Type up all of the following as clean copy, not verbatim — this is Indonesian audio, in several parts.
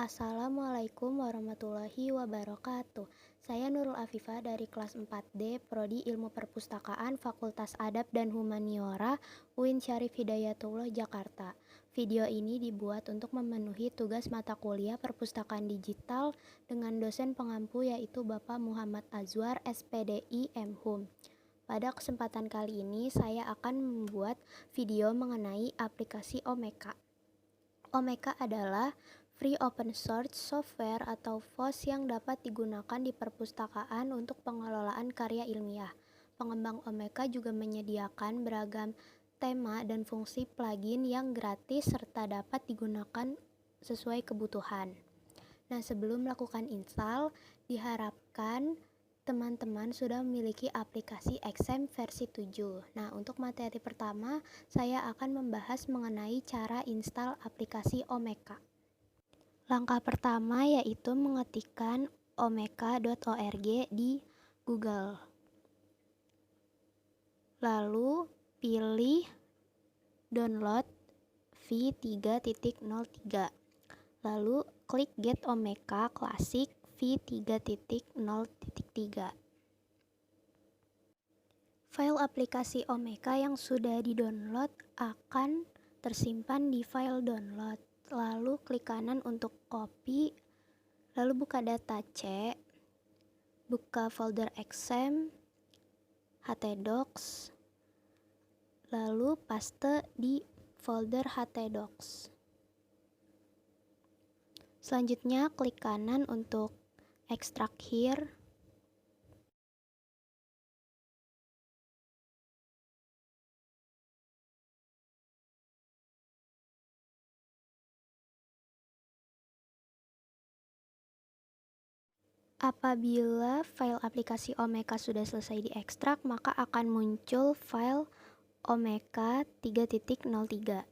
Assalamualaikum warahmatullahi wabarakatuh. Saya Nurul Afifah dari kelas 4D, Prodi Ilmu Perpustakaan, Fakultas Adab dan Humaniora, UIN Syarif Hidayatullah, Jakarta. Video ini dibuat untuk memenuhi tugas mata kuliah Perpustakaan Digital dengan dosen pengampu yaitu Bapak Muhammad Azwar, SPDI MHum. Pada kesempatan kali ini, saya akan membuat video mengenai aplikasi Omeka. Omeka adalah free open source software atau FOSS yang dapat digunakan di perpustakaan untuk pengelolaan karya ilmiah. Pengembang Omeka juga menyediakan beragam tema dan fungsi plugin yang gratis serta dapat digunakan sesuai kebutuhan. Nah, sebelum melakukan install, diharapkan teman-teman sudah memiliki aplikasi XAMPP versi 7. Nah, untuk materi pertama, saya akan membahas mengenai cara install aplikasi Omeka. Langkah pertama yaitu mengetikkan omeka.org di Google. Lalu pilih download v3.03. Lalu klik Get Omeka Classic v3.0.3. File aplikasi Omeka yang sudah di-download akan tersimpan di file download. Lalu klik kanan untuk copy, lalu buka data C, buka folder XAMPP, htdocs, lalu paste di folder htdocs. Selanjutnya klik kanan untuk extract here. Apabila file aplikasi Omeka sudah selesai diekstrak, maka akan muncul file Omeka 3.03.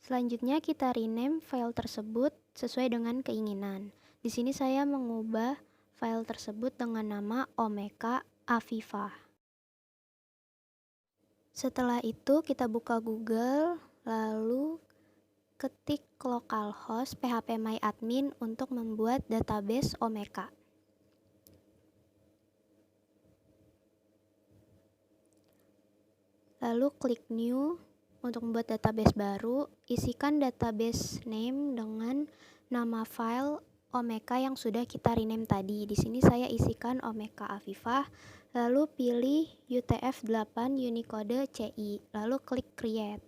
Selanjutnya kita rename file tersebut sesuai dengan keinginan. Di sini saya mengubah file tersebut dengan nama Omeka Afifah. Setelah itu kita buka Google, lalu ketik localhost phpMyAdmin untuk membuat database Omeka. Lalu klik new untuk membuat database baru. Isikan database name dengan nama file Omeka yang sudah kita rename tadi. Di sini saya isikan Omeka Afifah. Lalu pilih UTF-8 Unicode CI. Lalu klik create.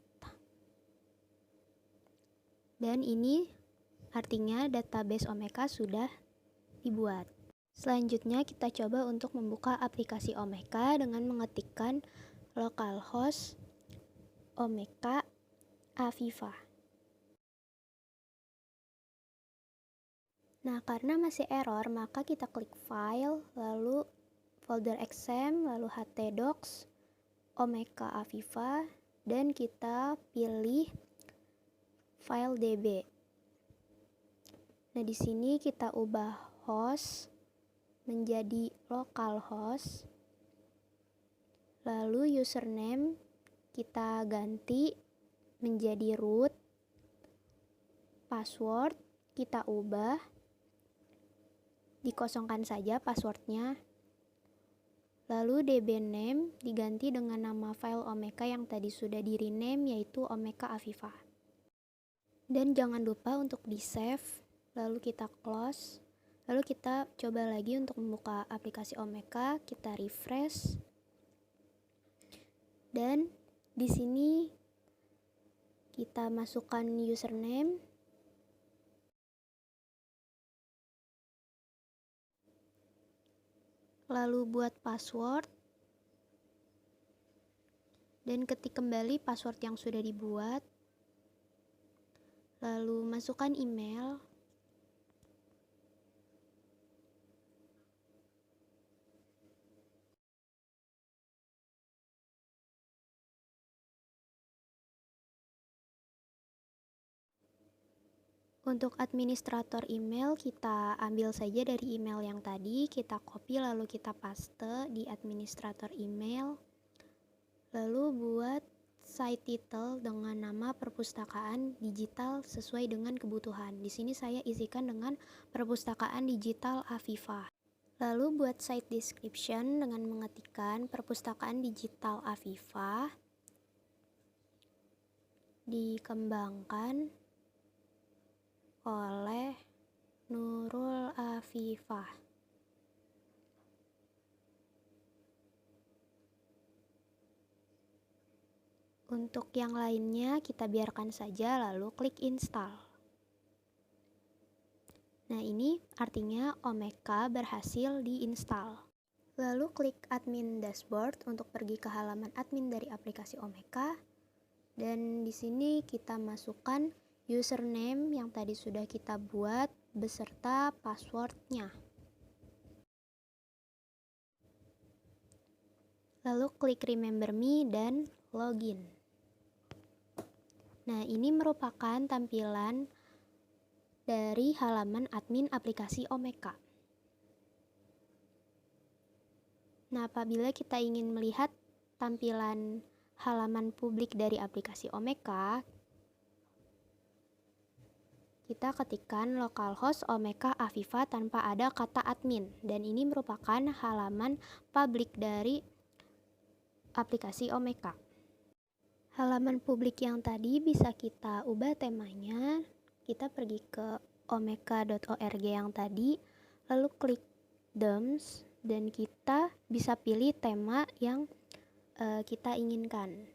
Dan ini artinya database Omeka sudah dibuat. Selanjutnya kita coba untuk membuka aplikasi Omeka dengan mengetikkan localhost Omeka Afifah. Nah, karena masih error, maka kita klik file, lalu folder XAMPP, lalu htdocs, Omeka Afifah, dan kita pilih file db. Nah, di sini kita ubah host menjadi localhost. Lalu username kita ganti menjadi root. Password kita ubah, dikosongkan saja passwordnya. Lalu db name diganti dengan nama file Omeka yang tadi sudah di rename, yaitu Omeka Afifah. Dan jangan lupa untuk di save, lalu kita close. Lalu kita coba lagi untuk membuka aplikasi Omeka, kita refresh. Dan di sini kita masukkan username. Lalu buat password. Dan ketik kembali password yang sudah dibuat. Lalu masukkan email. Untuk administrator email, kita ambil saja dari email yang tadi, kita copy lalu kita paste di administrator email. Lalu buat site title dengan nama perpustakaan digital sesuai dengan kebutuhan. Di sini saya isikan dengan perpustakaan digital Afifa. Lalu buat site description dengan mengetikkan perpustakaan digital Afifa dikembangkan oleh Nurul Afifah. Untuk yang lainnya kita biarkan saja lalu klik install. Nah, ini artinya Omeka berhasil diinstal. Lalu klik admin dashboard untuk pergi ke halaman admin dari aplikasi Omeka. Dan di sini kita masukkan username yang tadi sudah kita buat beserta passwordnya. Lalu klik remember me dan login. Nah, ini merupakan tampilan dari halaman admin aplikasi Omeka. Nah, apabila kita ingin melihat tampilan halaman publik dari aplikasi Omeka, kita ketikkan localhost Omeka Afifa tanpa ada kata admin, dan ini merupakan halaman publik dari aplikasi Omeka. Halaman publik yang tadi bisa kita ubah temanya. Kita pergi ke omeka.org yang tadi, lalu klik themes, dan kita bisa pilih tema yang kita inginkan.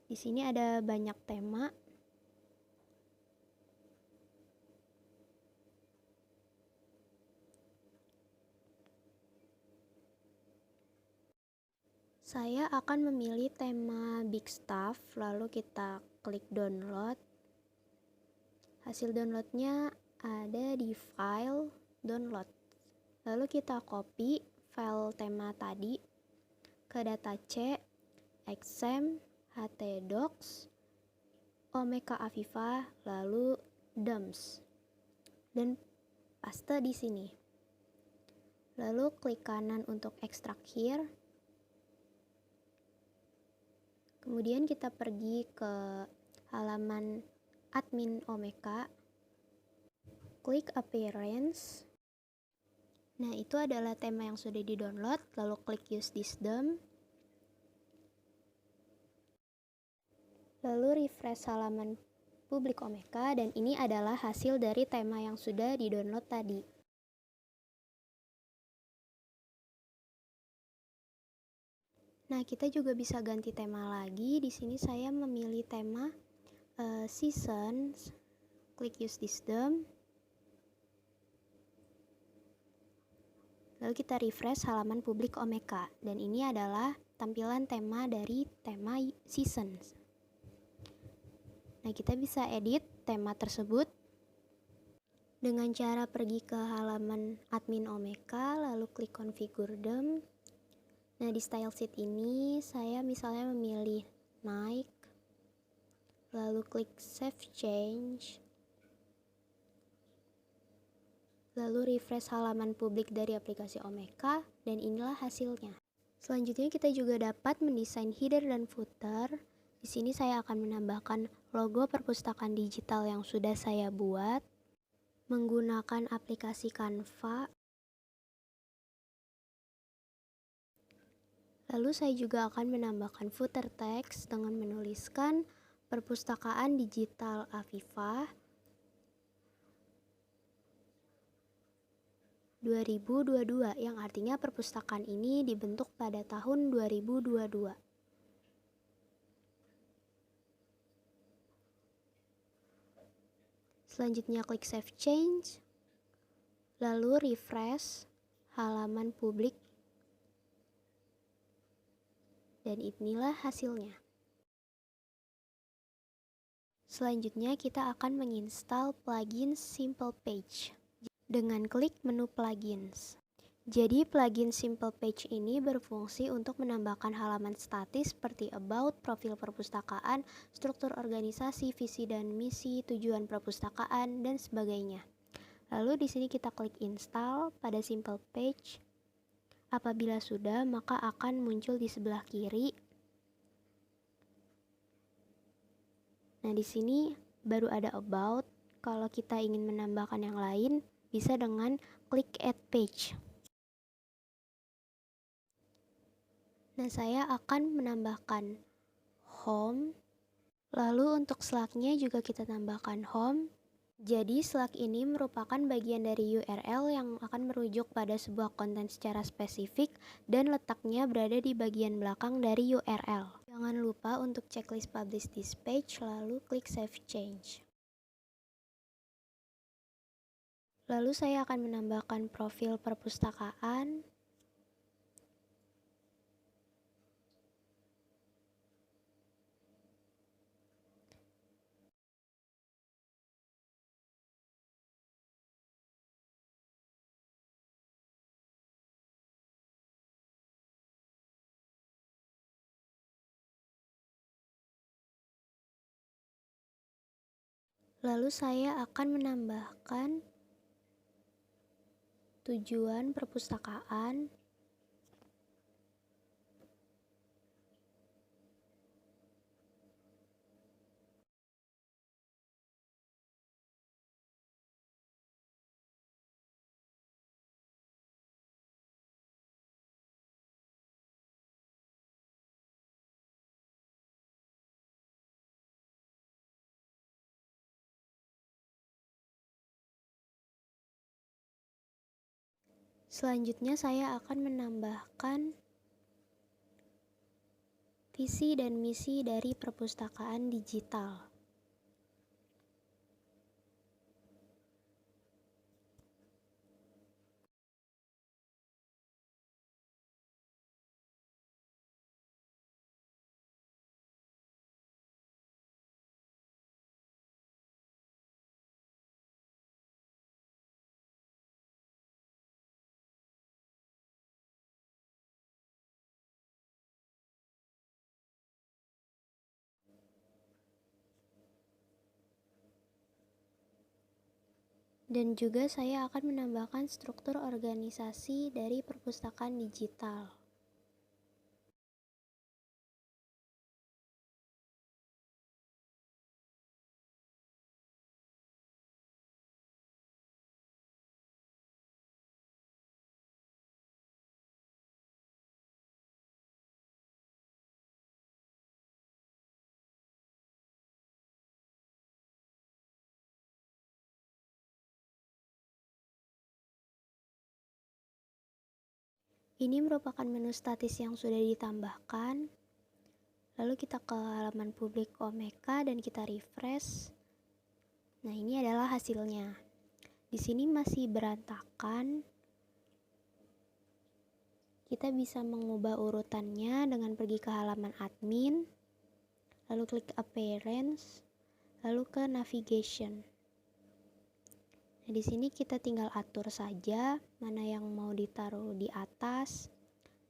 Di sini ada banyak tema. Saya akan memilih tema Big Stuff, lalu kita klik download. Hasil downloadnya ada di file download. Lalu kita copy file tema tadi ke data C, XAMPP, htdocs, Omeka Afifa, lalu DOMS, dan paste di sini. Lalu klik kanan untuk extract here. Kemudian kita pergi ke halaman admin Omeka, klik appearance. Nah, itu adalah tema yang sudah di-download, lalu klik use this theme. Lalu refresh halaman publik Omeka, dan ini adalah hasil dari tema yang sudah di-download tadi. Nah, kita juga bisa ganti tema lagi. Di sini saya memilih tema seasons. Klik use this theme. Lalu kita refresh halaman publik Omeka, dan ini adalah tampilan tema dari tema seasons. Nah, kita bisa edit tema tersebut dengan cara pergi ke halaman admin Omeka, lalu klik configure them. Nah, di style sheet ini saya misalnya memilih naik, lalu klik save change. Lalu refresh halaman publik dari aplikasi Omeka, dan inilah hasilnya. Selanjutnya kita juga dapat mendesain header dan footer. Di sini saya akan menambahkan logo perpustakaan digital yang sudah saya buat menggunakan aplikasi Canva. Lalu saya juga akan menambahkan footer text dengan menuliskan perpustakaan digital Afifa 2022, yang artinya perpustakaan ini dibentuk pada tahun 2022. Selanjutnya klik save change, lalu refresh halaman publik, dan inilah hasilnya. Selanjutnya kita akan menginstal plugin Simple Page dengan klik menu plugins. Jadi plugin Simple Page ini berfungsi untuk menambahkan halaman statis seperti about, profil perpustakaan, struktur organisasi, visi dan misi, tujuan perpustakaan, dan sebagainya. Lalu di sini kita klik install pada Simple Page. Apabila sudah, maka akan muncul di sebelah kiri Nah, di sini baru ada about. Kalau kita ingin menambahkan yang lain, bisa dengan klik add page. Nah, saya akan menambahkan home. Lalu untuk Slack-nya juga kita tambahkan home. Jadi Slack ini merupakan bagian dari URL yang akan merujuk pada sebuah konten secara spesifik dan letaknya berada di bagian belakang dari URL. Jangan lupa untuk checklist publish this page, lalu klik save change. Lalu saya akan menambahkan profil perpustakaan. Lalu saya akan menambahkan tujuan perpustakaan. Selanjutnya saya akan menambahkan visi dan misi dari perpustakaan digital. Dan juga saya akan menambahkan struktur organisasi dari perpustakaan digital. Ini merupakan menu statis yang sudah ditambahkan. Lalu kita ke halaman publik Omeka dan kita refresh. Nah, ini adalah hasilnya. Di sini masih berantakan. Kita bisa mengubah urutannya dengan pergi ke halaman admin, lalu klik appearance, lalu ke navigation. Nah, di sini kita tinggal atur saja mana yang mau ditaruh di atas.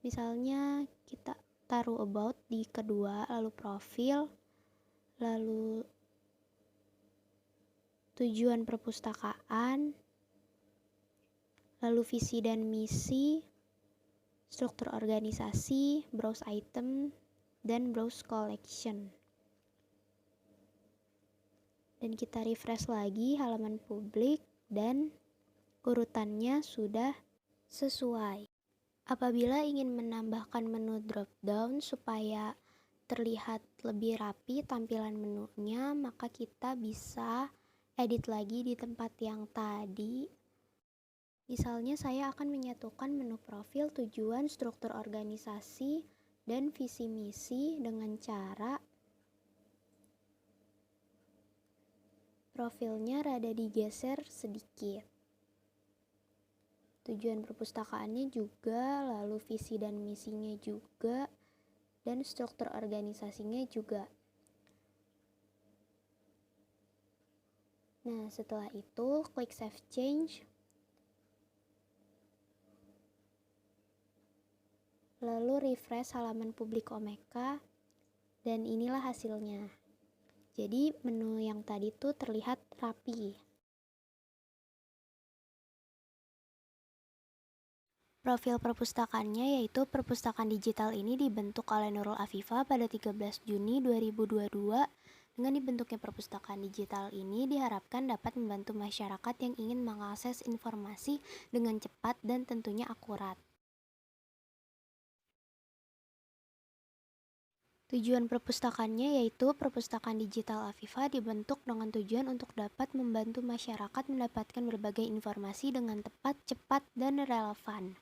Misalnya kita taruh about di kedua, lalu profil, lalu tujuan perpustakaan, lalu visi dan misi, struktur organisasi, browse item, dan browse collection. Dan kita refresh lagi halaman publik dan urutannya sudah sesuai. Apabila ingin menambahkan menu drop down supaya terlihat lebih rapi tampilan menunya, maka kita bisa edit lagi di tempat yang tadi. Misalnya saya akan menyatukan menu profil, tujuan, struktur organisasi, dan visi misi dengan cara profilnya rada digeser sedikit. Tujuan perpustakaannya juga, lalu visi dan misinya juga, dan struktur organisasinya juga. Nah, setelah itu klik save change. Lalu refresh halaman publik Omeka, dan inilah hasilnya. Jadi menu yang tadi tuh terlihat rapi. Profil perpustakaannya yaitu perpustakaan digital ini dibentuk oleh Nurul Afifah pada 13 Juni 2022 Dengan dibentuknya perpustakaan digital ini diharapkan dapat membantu masyarakat yang ingin mengakses informasi dengan cepat dan tentunya akurat. Tujuan perpustakaannya yaitu perpustakaan digital Afifa dibentuk dengan tujuan untuk dapat membantu masyarakat mendapatkan berbagai informasi dengan tepat, cepat, dan relevan.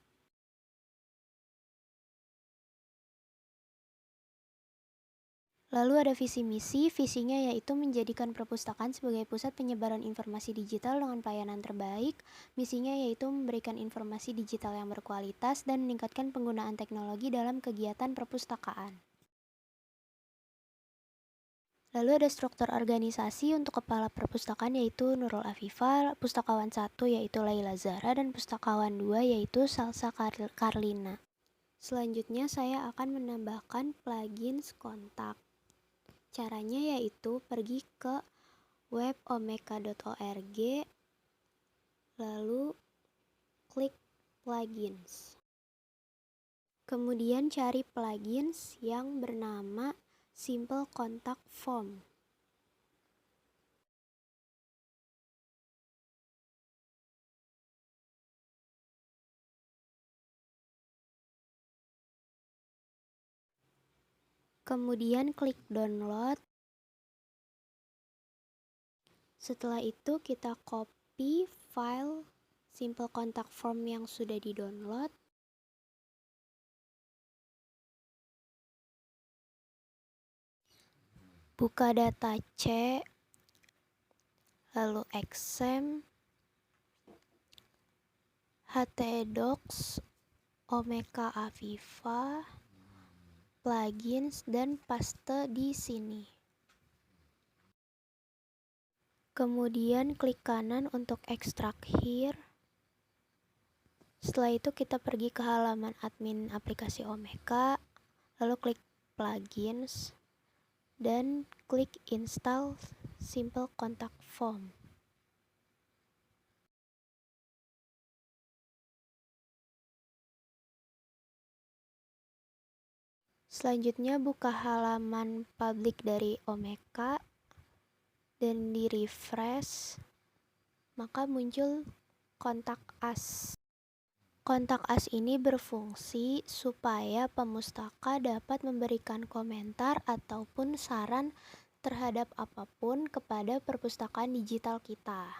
Lalu ada visi misi, visinya yaitu menjadikan perpustakaan sebagai pusat penyebaran informasi digital dengan pelayanan terbaik. Misinya yaitu memberikan informasi digital yang berkualitas dan meningkatkan penggunaan teknologi dalam kegiatan perpustakaan. Lalu ada struktur organisasi untuk kepala perpustakaan yaitu Nurul Afifa, pustakawan 1 yaitu Laila Zara, dan pustakawan 2 yaitu Salsa Karlina. Selanjutnya saya akan menambahkan plugins kontak. Caranya yaitu pergi ke web omeka.org, lalu klik plugins. Kemudian cari plugins yang bernama Simple Contact Form. Kemudian klik download. Setelah itu kita copy file Simple Contact Form yang sudah di-download. Buka data C, lalu exam, htdocs, omeka afifa, plugins, dan paste di sini. Kemudian klik kanan untuk extract here. Setelah itu kita pergi ke halaman admin aplikasi Omeka, lalu klik plugins, dan klik install Simple Contact Form. Selanjutnya buka halaman publik dari Omeka dan di refresh, maka muncul kontak us. Kontak us ini berfungsi supaya pemustaka dapat memberikan komentar ataupun saran terhadap apapun kepada perpustakaan digital kita.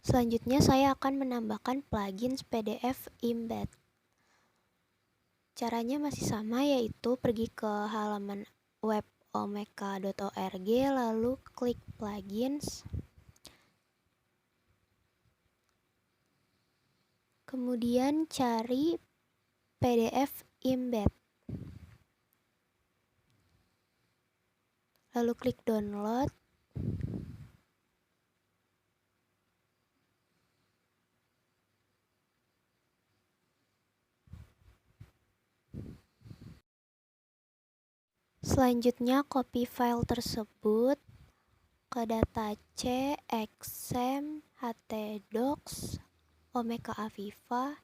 Selanjutnya saya akan menambahkan plugins PDF embed. Caranya masih sama, yaitu pergi ke halaman web omeka.org, lalu klik plugins, kemudian cari PDF embed, lalu klik download. Selanjutnya copy file tersebut ke data C, exam, htdocs, omeka afifa,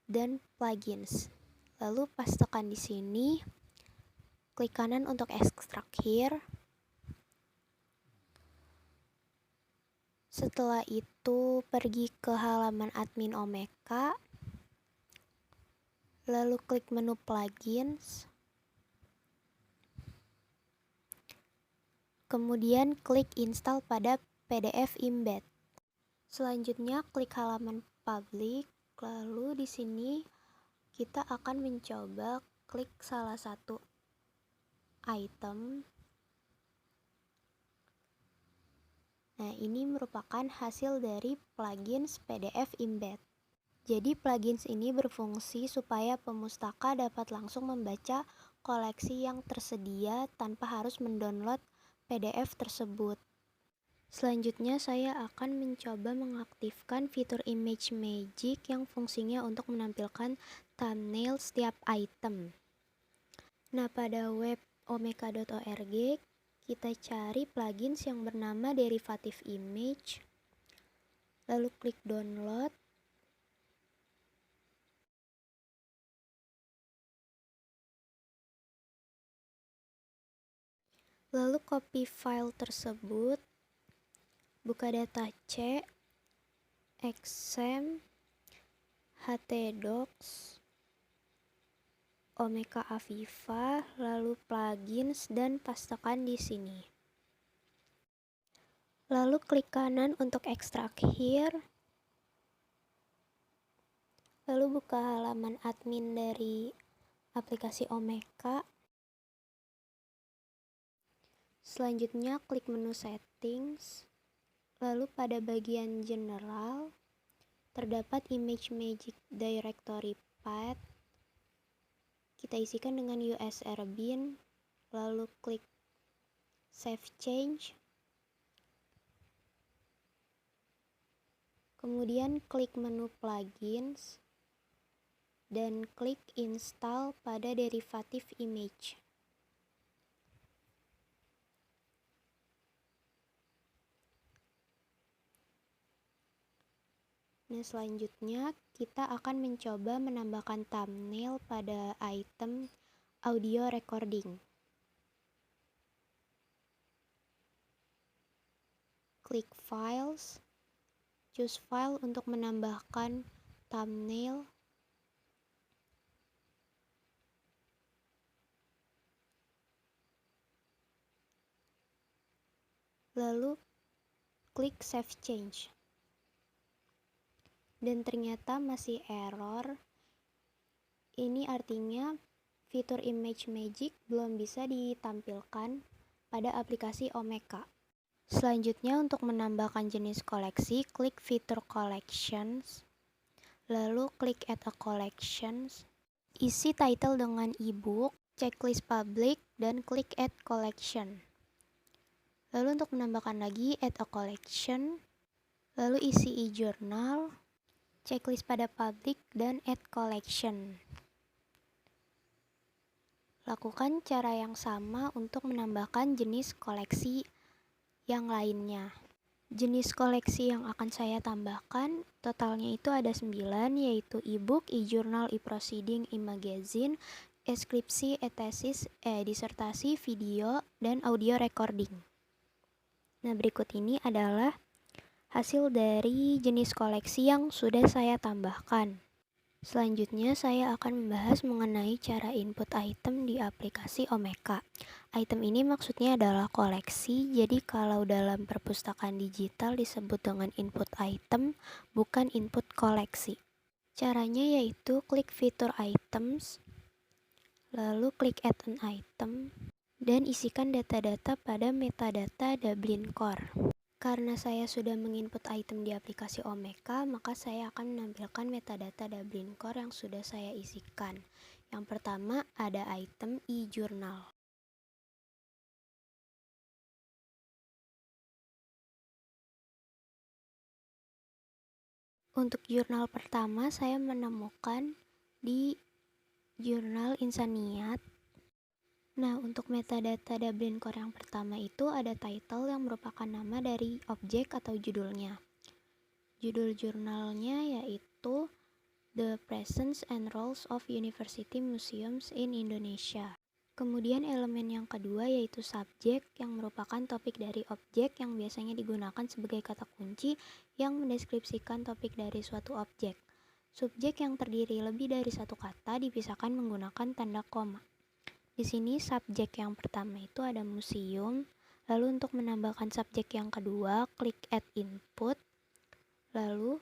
dan plugins. Lalu pastekan di sini, klik kanan untuk extract here. Setelah itu pergi ke halaman admin Omeka, lalu klik menu plugins, kemudian klik install pada PDF embed. Selanjutnya klik halaman publik, lalu di sini kita akan mencoba klik salah satu item. Nah, ini merupakan hasil dari plugins PDF embed. Jadi plugins ini berfungsi supaya pemustaka dapat langsung membaca koleksi yang tersedia tanpa harus mendownload PDF tersebut. Selanjutnya saya akan mencoba mengaktifkan fitur Image Magic yang fungsinya untuk menampilkan thumbnail setiap item. Nah, pada web omeka.org kita cari plugins yang bernama Derivative Image, lalu klik download. Lalu copy file tersebut, buka data C, XAMPP, htdocs, Omeka Aviva, lalu plugins, dan pastekan di sini. Lalu klik kanan untuk ekstrak here. Lalu buka halaman admin dari aplikasi Omeka. Selanjutnya klik menu settings. Lalu pada bagian general terdapat image magic directory path. Kita isikan dengan usr bin, lalu klik save change. Kemudian klik menu plugins dan klik install pada derivative image. Nah, selanjutnya kita akan mencoba menambahkan thumbnail pada item audio recording. Klik files, choose file untuk menambahkan thumbnail. Lalu klik save change. Dan ternyata masih error. Ini artinya fitur image magic belum bisa ditampilkan pada aplikasi Omeka. Selanjutnya untuk menambahkan jenis koleksi, klik fitur collections, lalu klik add a collections, isi title dengan ebook, checklist public, dan klik add collection. Lalu untuk menambahkan lagi add a collection, lalu isi e-journal, checklist pada public, dan add collection. Lakukan cara yang sama untuk menambahkan jenis koleksi yang lainnya. Jenis koleksi yang akan saya tambahkan totalnya itu ada 9, yaitu e-book, e-journal, e-proceeding, e-magazine, e-skripsi, e-tesis, e-disertasi, video, dan audio recording. Nah, berikut ini adalah hasil dari jenis koleksi yang sudah saya tambahkan. Selanjutnya saya akan membahas mengenai cara input item di aplikasi Omeka. Item ini maksudnya adalah koleksi, jadi kalau dalam perpustakaan digital disebut dengan input item, bukan input koleksi. Caranya yaitu klik fitur items, lalu klik add an item, dan isikan data-data pada metadata Dublin Core. Karena saya sudah menginput item di aplikasi Omeka, maka saya akan menampilkan metadata Dublin Core yang sudah saya isikan. Yang pertama ada item e-journal. Untuk jurnal pertama saya menemukan di jurnal Insaniat. Nah, untuk metadata Dublin Core yang pertama itu ada title yang merupakan nama dari objek atau judulnya. Judul jurnalnya yaitu The Presence and Roles of University Museums in Indonesia. Kemudian elemen yang kedua yaitu subjek yang merupakan topik dari objek yang biasanya digunakan sebagai kata kunci yang mendeskripsikan topik dari suatu objek. Subjek yang terdiri lebih dari satu kata dipisahkan menggunakan tanda koma. Di sini subjek yang pertama itu ada museum, lalu untuk menambahkan subjek yang kedua klik add input, lalu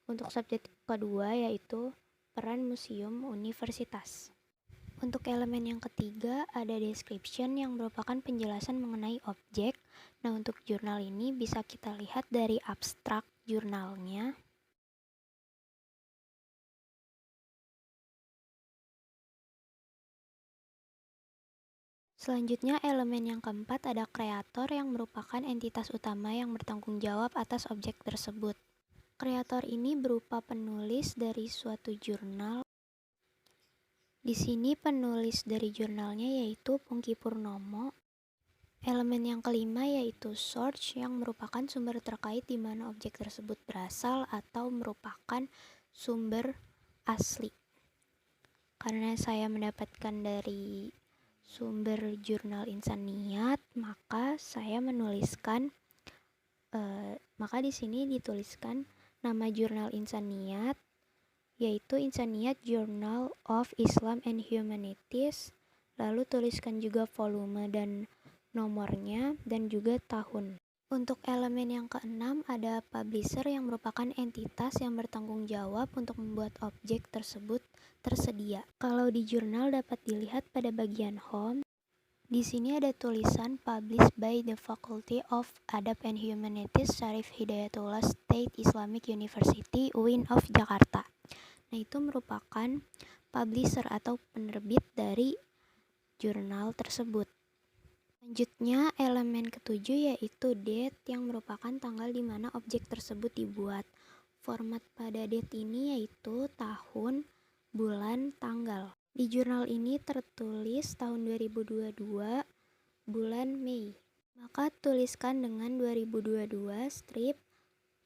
untuk subjek kedua yaitu peran museum universitas. Untuk elemen yang ketiga ada description yang merupakan penjelasan mengenai objek. Nah, untuk jurnal ini bisa kita lihat dari abstrak jurnalnya. Selanjutnya elemen yang keempat ada kreator yang merupakan entitas utama yang bertanggung jawab atas objek tersebut. Kreator ini berupa penulis dari suatu jurnal. Di sini penulis dari jurnalnya yaitu Pungki Purnomo. Elemen yang kelima yaitu source yang merupakan sumber terkait di mana objek tersebut berasal atau merupakan sumber asli. Karena saya mendapatkan dari sumber jurnal Insaniat, maka di sini dituliskan nama jurnal Insaniat, yaitu Insaniat Journal of Islam and Humanities. Lalu tuliskan juga volume dan nomornya dan juga tahun. Untuk elemen yang keenam ada publisher yang merupakan entitas yang bertanggung jawab untuk membuat objek tersebut tersedia. Kalau di jurnal dapat dilihat pada bagian home. Di sini ada tulisan published by the Faculty of Adab and Humanities Syarif Hidayatullah State Islamic University UIN of Jakarta. Nah, itu merupakan publisher atau penerbit dari jurnal tersebut. Selanjutnya, elemen ketujuh yaitu date yang merupakan tanggal di mana objek tersebut dibuat. Format pada date ini yaitu tahun, bulan, tanggal. Di jurnal ini tertulis tahun 2022, bulan Mei. Maka tuliskan dengan 2022 strip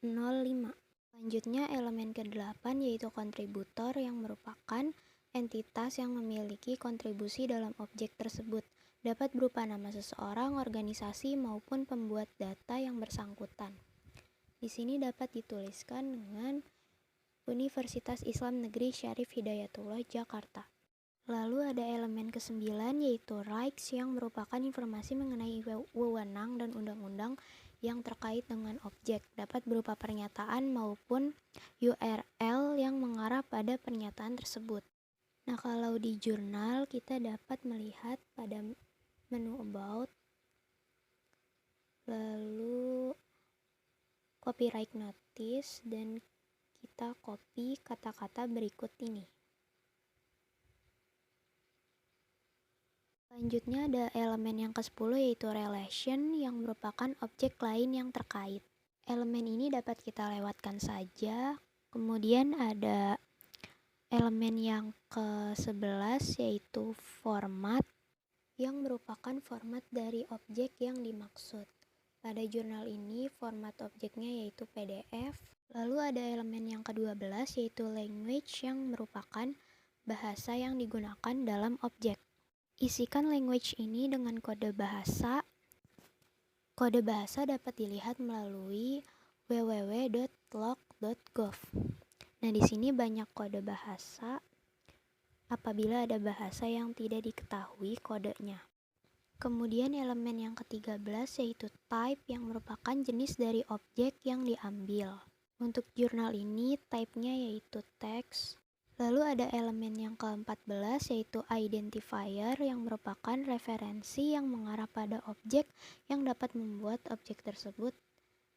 05. Selanjutnya elemen ke-8 yaitu kontributor yang merupakan entitas yang memiliki kontribusi dalam objek tersebut. Dapat berupa nama seseorang, organisasi, maupun pembuat data yang bersangkutan. Di sini dapat dituliskan dengan Universitas Islam Negeri Syarif Hidayatullah Jakarta. Lalu ada elemen ke-9 yaitu rights yang merupakan informasi mengenai wewenang dan undang-undang yang terkait dengan objek. Dapat berupa pernyataan maupun URL yang mengarah pada pernyataan tersebut. Nah, kalau di jurnal kita dapat melihat pada menu about, lalu copyright notice, dan kita copy kata-kata berikut ini. Selanjutnya ada elemen yang ke-10 yaitu relation yang merupakan objek lain yang terkait. Elemen ini dapat kita lewatkan saja. Kemudian ada elemen yang ke-11 yaitu format yang merupakan format dari objek yang dimaksud. Pada jurnal ini format objeknya yaitu PDF. Lalu ada elemen yang ke-12 yaitu language yang merupakan bahasa yang digunakan dalam objek. Isikan language ini dengan kode bahasa. Kode bahasa dapat dilihat melalui www.log.gov. Nah, di sini banyak kode bahasa apabila ada bahasa yang tidak diketahui kodenya. Kemudian elemen yang ke-13 yaitu type yang merupakan jenis dari objek yang diambil. Untuk jurnal ini type-nya yaitu text. Lalu ada elemen yang ke-14 yaitu identifier yang merupakan referensi yang mengarah pada objek yang dapat membuat objek tersebut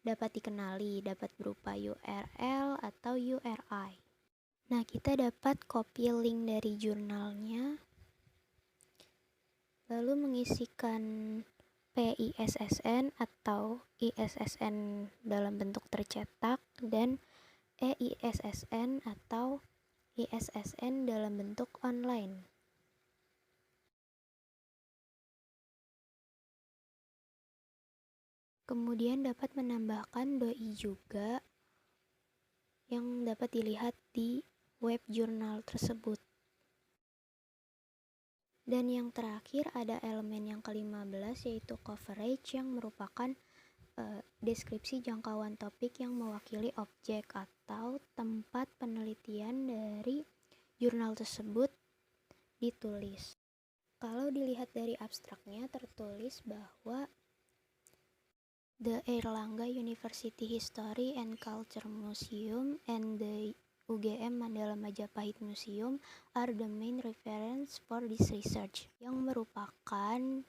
dapat dikenali, dapat berupa URL atau URI. Nah, kita dapat copy link dari jurnalnya, lalu mengisikan PISSN atau ISSN dalam bentuk tercetak dan EISSN atau ISSN dalam bentuk online. Kemudian dapat menambahkan doi juga yang dapat dilihat di web jurnal tersebut. Dan yang terakhir ada elemen yang ke-15 yaitu coverage yang merupakan deskripsi jangkauan topik yang mewakili objek atau tempat penelitian dari jurnal tersebut ditulis. Kalau dilihat dari abstraknya tertulis bahwa The Airlangga University History and Culture Museum and the UGM Mandala Majapahit Museum are the main reference for this research, yang merupakan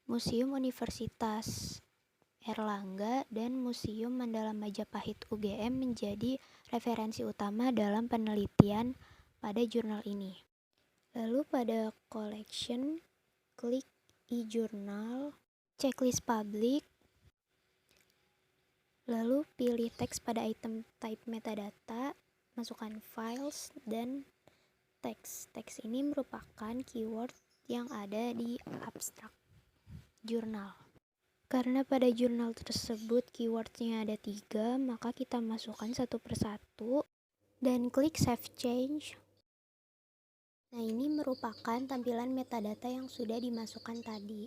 Museum Universitas Airlangga dan Museum Mandala Majapahit UGM menjadi referensi utama dalam penelitian pada jurnal ini. Lalu pada collection, klik e-journal, checklist public, lalu pilih teks pada item type metadata, masukkan files dan teks. Teks ini merupakan keyword yang ada di abstrak jurnal. Karena pada jurnal tersebut keywordnya ada 3, maka kita masukkan satu persatu dan klik save change. Nah, ini merupakan tampilan metadata yang sudah dimasukkan tadi.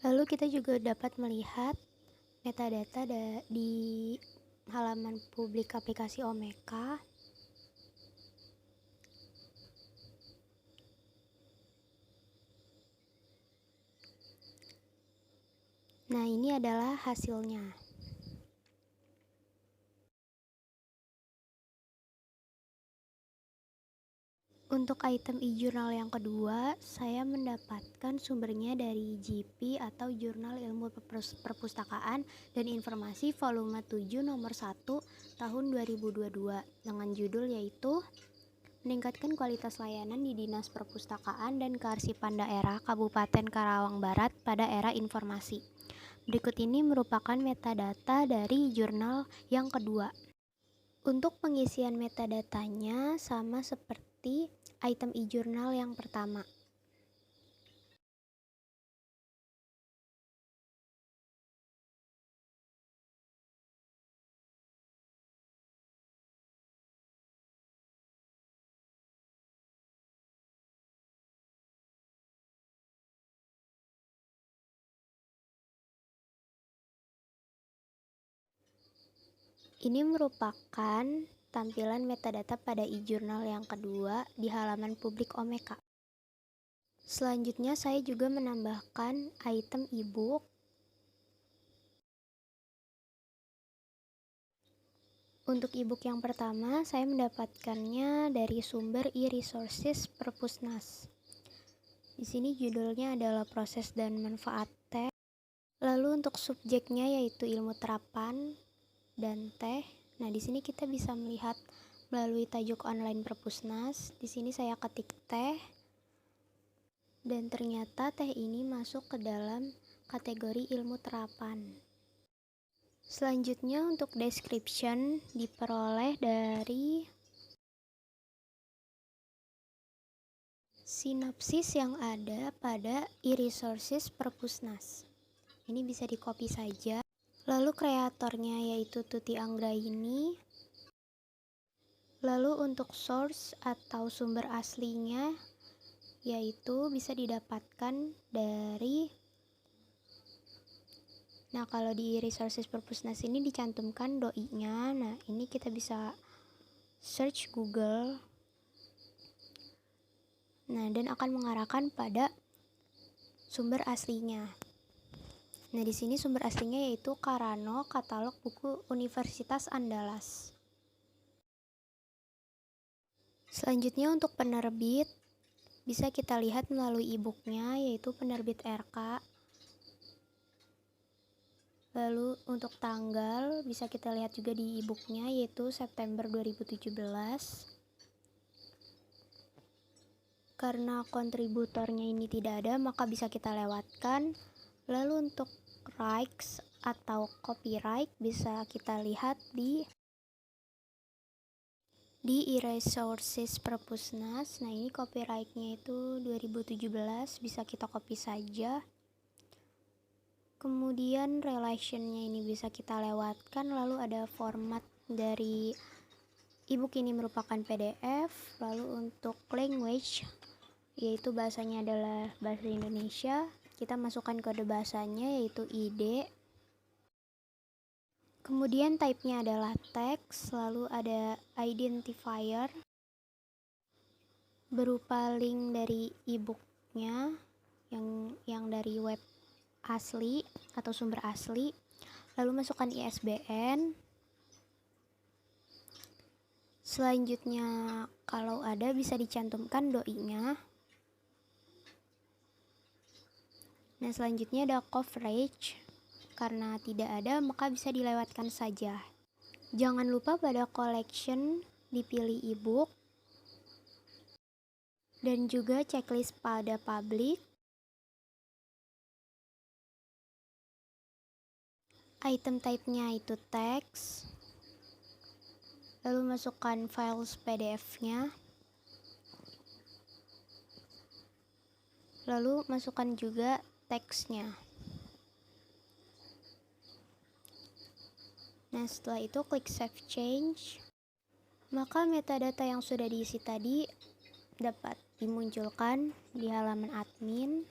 Lalu kita juga dapat melihat metadata di halaman publik aplikasi Omeka. Nah, ini adalah hasilnya. Untuk item e-jurnal yang kedua, saya mendapatkan sumbernya dari JP atau Jurnal Ilmu Perpustakaan dan Informasi volume 7 nomor 1 tahun 2022 dengan judul yaitu Meningkatkan Kualitas Layanan di Dinas Perpustakaan dan Kearsipan Daerah Kabupaten Karawang Barat pada Era Informasi. Berikut ini merupakan metadata dari jurnal yang kedua. Untuk pengisian metadatanya sama seperti item e-jurnal yang pertama. Ini merupakan tampilan metadata pada e-jurnal yang kedua di halaman publik Omeka. Selanjutnya saya juga menambahkan item e-book. Untuk e-book yang pertama, saya mendapatkannya dari sumber e-resources Perpusnas. Di sini judulnya adalah proses dan manfaat teh. Lalu untuk subjeknya yaitu ilmu terapan dan teh. Nah, di sini kita bisa melihat melalui tajuk online Perpusnas. Di sini saya ketik teh. Dan ternyata teh ini masuk ke dalam kategori ilmu terapan. Selanjutnya untuk description diperoleh dari sinopsis yang ada pada e-resources Perpusnas. Ini bisa di-copy saja. Lalu kreatornya yaitu Tuti Anggraini. Lalu untuk source atau sumber aslinya yaitu bisa didapatkan dari kalau di resources Perpusnas ini dicantumkan doi-nya. Nah, ini kita bisa search Google. Nah, dan akan mengarahkan pada sumber aslinya. Nah, di sini sumber aslinya yaitu Karano, Katalog Buku Universitas Andalas. Selanjutnya untuk penerbit, bisa kita lihat melalui e-booknya yaitu penerbit RK. Lalu untuk tanggal bisa kita lihat juga di e-booknya yaitu September 2017. Karena kontributornya ini tidak ada, maka bisa kita lewatkan. Lalu untuk rights atau copyright bisa kita lihat di e-resources Perpusnas. Nah, ini copyrightnya itu 2017, bisa kita copy saja. Kemudian relationnya ini bisa kita lewatkan. Lalu ada format dari ebook ini merupakan PDF. Lalu untuk language yaitu bahasanya adalah bahasa Indonesia. Kita masukkan kode bahasanya yaitu ID. Kemudian type-nya adalah teks, lalu ada identifier berupa link dari e-booknya yang dari web asli atau sumber asli. Lalu masukkan ISBN. Selanjutnya kalau ada bisa dicantumkan doi-nya. Nah, selanjutnya ada coverage. Karena tidak ada, maka bisa dilewatkan saja. Jangan lupa pada collection dipilih e-book dan juga checklist pada public. Item type-nya itu teks. Lalu masukkan files PDF-nya. Lalu masukkan juga teksnya. Nah, setelah itu klik save change. Maka metadata yang sudah diisi tadi dapat dimunculkan di halaman admin.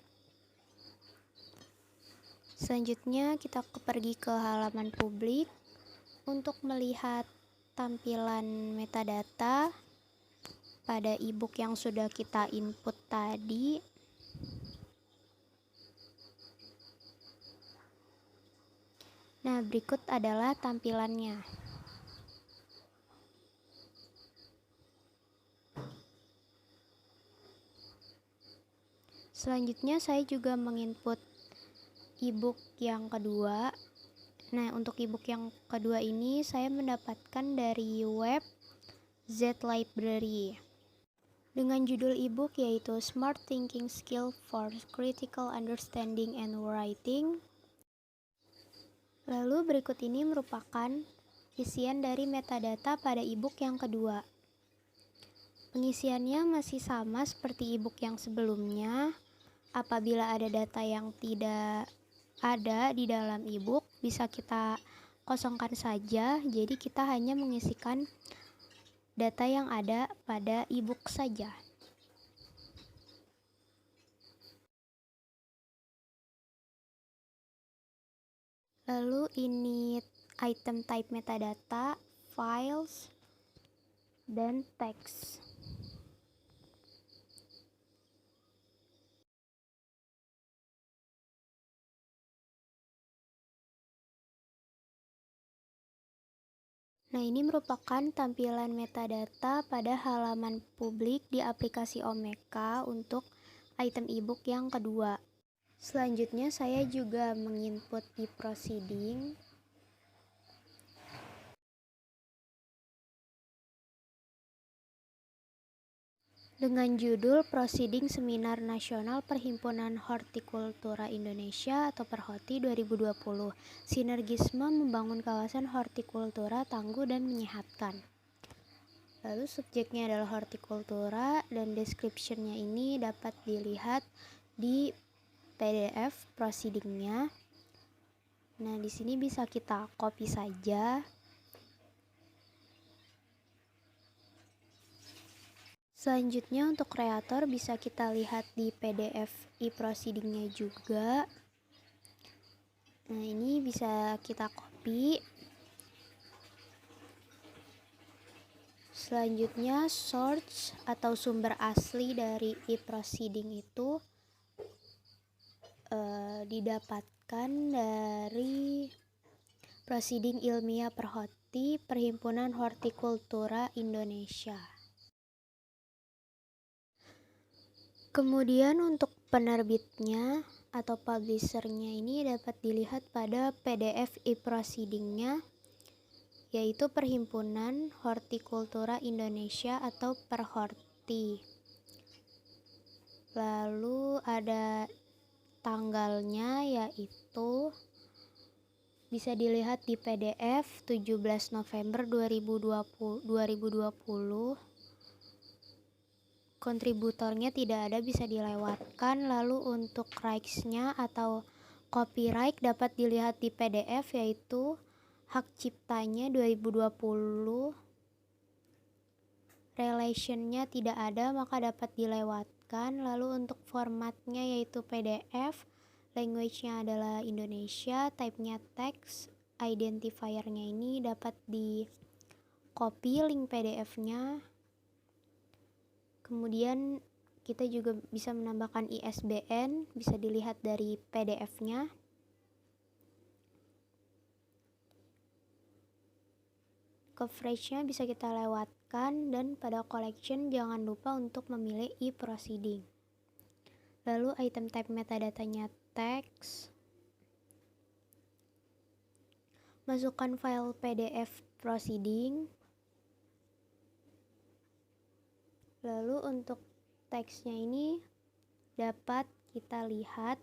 Selanjutnya kita pergi ke halaman publik untuk melihat tampilan metadata pada ebook yang sudah kita input tadi. Nah, berikut adalah tampilannya. Selanjutnya saya juga menginput ebook yang kedua. Nah, untuk ebook yang kedua ini saya mendapatkan dari web Z-Library dengan judul ebook yaitu Smart Thinking Skill for Critical Understanding and Writing. Lalu berikut ini merupakan isian dari metadata pada ebook yang kedua. Pengisiannya masih sama seperti ebook yang sebelumnya. Apabila ada data yang tidak ada di dalam ebook, bisa kita kosongkan saja. Jadi kita hanya mengisikan data yang ada pada ebook saja. Lalu ini item type metadata, files, dan teks. Nah, ini merupakan tampilan metadata pada halaman publik di aplikasi Omeka untuk item ebook yang kedua. Selanjutnya saya juga menginput di proceeding. Dengan judul Proceeding Seminar Nasional Perhimpunan Hortikultura Indonesia atau Perhoti 2020, Sinergisme Membangun Kawasan Hortikultura Tangguh dan Menyehatkan. Lalu subjeknya adalah hortikultura dan description-nya ini dapat dilihat di PDF proceeding-nya. Nah, di sini bisa kita copy saja. Selanjutnya untuk kreator bisa kita lihat di PDF e-proceeding-nya juga. Nah, ini bisa kita copy. Selanjutnya source atau sumber asli dari e-proceeding itu didapatkan dari Proceeding Ilmiah Perhoti Perhimpunan Hortikultura Indonesia. Kemudian untuk penerbitnya atau publishernya ini dapat dilihat pada PDF e-proceeding-nya, yaitu Perhimpunan Hortikultura Indonesia atau Perhorti. Lalu ada tanggalnya, yaitu bisa dilihat di PDF 17 November 2020. Kontributornya tidak ada, bisa dilewatkan. Lalu untuk rights-nya atau copyright dapat dilihat di PDF, yaitu hak ciptanya 2020. Relation-nya tidak ada, maka dapat dilewatkan. Lalu untuk formatnya yaitu PDF, language-nya adalah Indonesia, type-nya teks, identifier-nya ini dapat di copy link PDF-nya. Kemudian kita juga bisa menambahkan ISBN, bisa dilihat dari PDF-nya. Coverage-nya bisa kita lewatkan, dan pada collection jangan lupa untuk memilih e-proceeding. Lalu item type metadatanya teks. Masukkan file PDF proceeding. Lalu untuk teksnya ini dapat kita lihat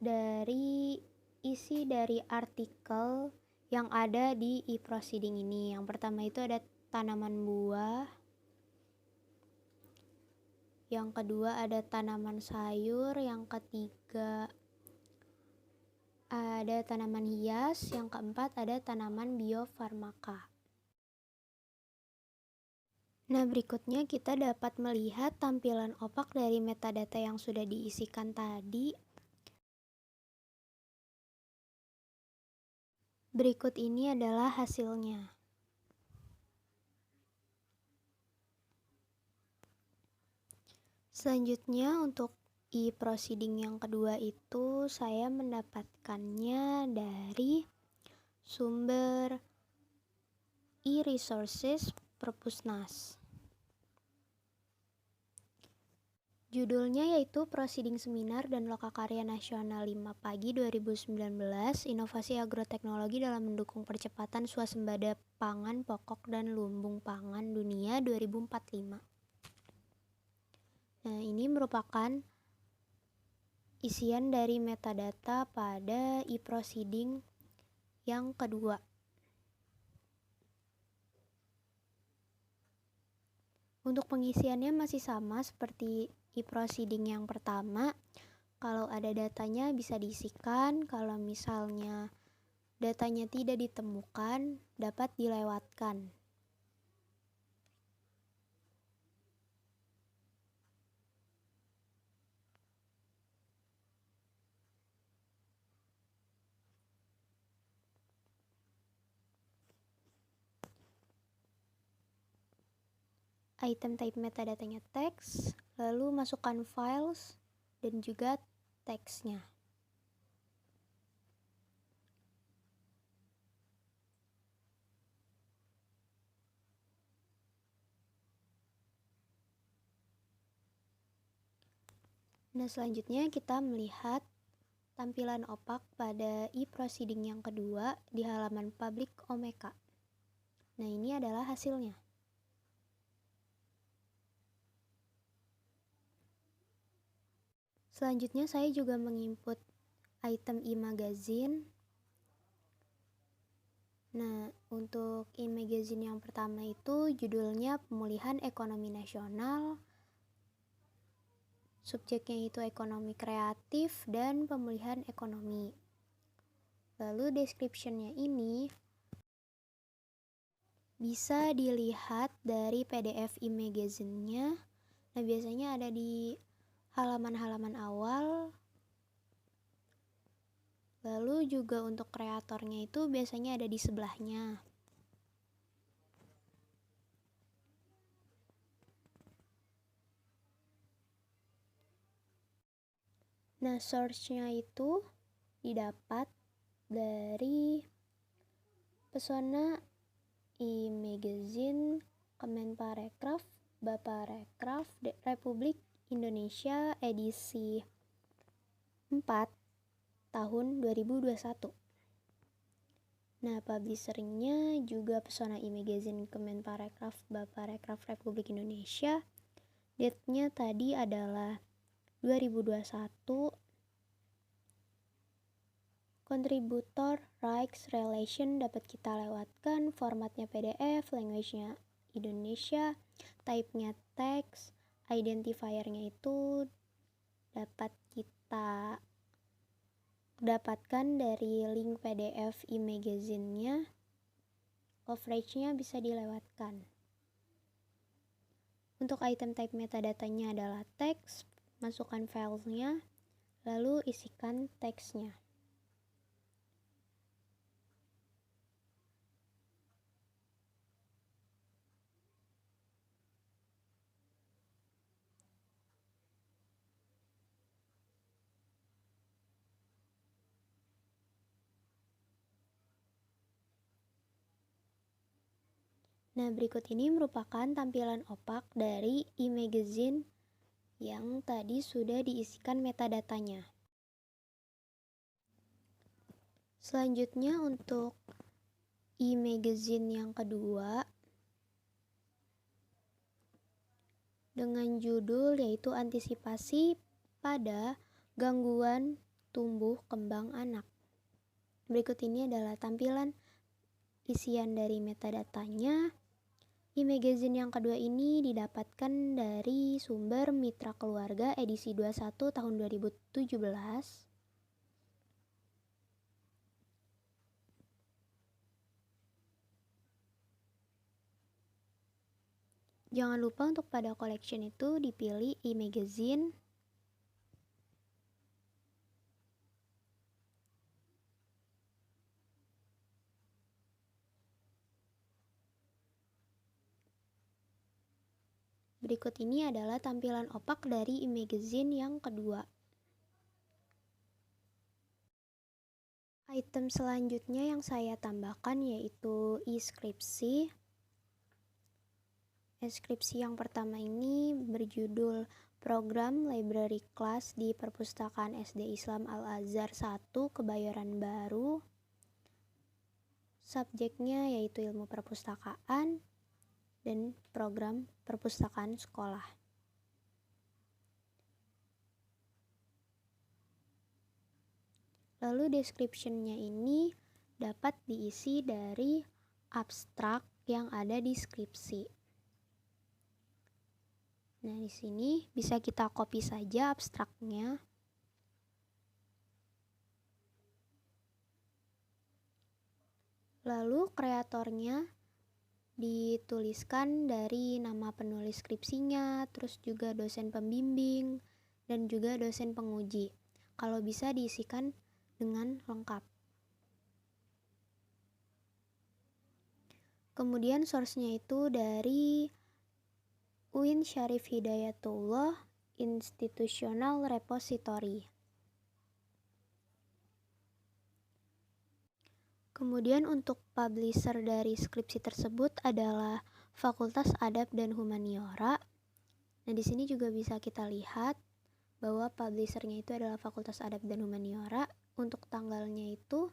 dari isi dari artikel yang ada di e-proceeding ini. Yang pertama itu ada tanaman buah. Yang kedua ada tanaman sayur. Yang ketiga ada tanaman hias. Yang keempat ada tanaman biofarmaka. Nah, berikutnya kita dapat melihat tampilan opak dari metadata yang sudah diisikan tadi. Berikut ini adalah hasilnya. Selanjutnya untuk e-proceeding yang kedua itu saya mendapatkannya dari sumber e-resources Perpusnas. Judulnya yaitu Proceeding Seminar dan Lokakarya Nasional 5 Pagi 2019, Inovasi Agroteknologi dalam Mendukung Percepatan Swasembada Pangan Pokok dan Lumbung Pangan Dunia 2045. Nah, ini merupakan isian dari metadata pada e-proceeding yang kedua. Untuk pengisiannya masih sama seperti e-proceeding yang pertama. Kalau ada datanya bisa diisikan, kalau misalnya datanya tidak ditemukan, dapat dilewatkan. Item type metadatanya teks, lalu masukkan files dan juga teksnya. Nah, selanjutnya kita melihat tampilan opak pada e-proceeding yang kedua di halaman publik Omeka. Nah, ini adalah hasilnya. Selanjutnya saya juga menginput item e-magazine. Nah, untuk e-magazine yang pertama itu judulnya Pemulihan Ekonomi Nasional. Subjeknya itu ekonomi kreatif dan pemulihan ekonomi. Lalu description-nya ini bisa dilihat dari PDF e-magazine-nya. Nah, biasanya ada di halaman-halaman awal. Lalu juga untuk kreatornya itu biasanya ada di sebelahnya. Nah, source-nya itu didapat dari Pesona e-magazine Kemenparekraf Baparekraf Republik Indonesia edisi 4 tahun 2021. Nah, publishernya juga Pesona e-magazine Kemenparekraf Baparekraf Republik Indonesia. Date-nya tadi adalah 2021. Kontributor rights relation dapat kita lewatkan, formatnya PDF, language-nya Indonesia, type-nya teks, identifier-nya itu dapat kita dapatkan dari link PDF e-magazine-nya. Coverage-nya bisa dilewatkan. Untuk item type metadatanya adalah teks, masukkan filenya, lalu isikan teksnya. Nah, berikut ini merupakan tampilan opak dari e-magazine yang tadi sudah diisikan metadatanya. Selanjutnya untuk e-magazine yang kedua dengan judul yaitu Antisipasi pada Gangguan Tumbuh Kembang Anak. Berikut ini adalah tampilan isian dari metadatanya. E-magazine yang kedua ini didapatkan dari sumber Mitra Keluarga edisi 21 tahun 2017. Jangan lupa untuk pada collection itu dipilih e-magazine. Berikut ini adalah tampilan opak dari e-magazine yang kedua. Item selanjutnya yang saya tambahkan yaitu e-skripsi. E-skripsi yang pertama ini berjudul Program Library Class di Perpustakaan SD Islam Al-Azhar 1 Kebayoran Baru. Subjeknya yaitu ilmu perpustakaan dan program perpustakaan sekolah. Lalu description-nya ini dapat diisi dari abstrak yang ada di skripsi. Nah, di sini bisa kita copy saja abstraknya. Lalu kreatornya dituliskan dari nama penulis skripsinya, terus juga dosen pembimbing, dan juga dosen penguji. Kalau bisa diisikan dengan lengkap. Kemudian source-nya itu dari UIN Syarif Hidayatullah Institutional Repository. Kemudian untuk publisher dari skripsi tersebut adalah Fakultas Adab dan Humaniora. Nah, di sini juga bisa kita lihat bahwa publishernya itu adalah Fakultas Adab dan Humaniora. Untuk tanggalnya itu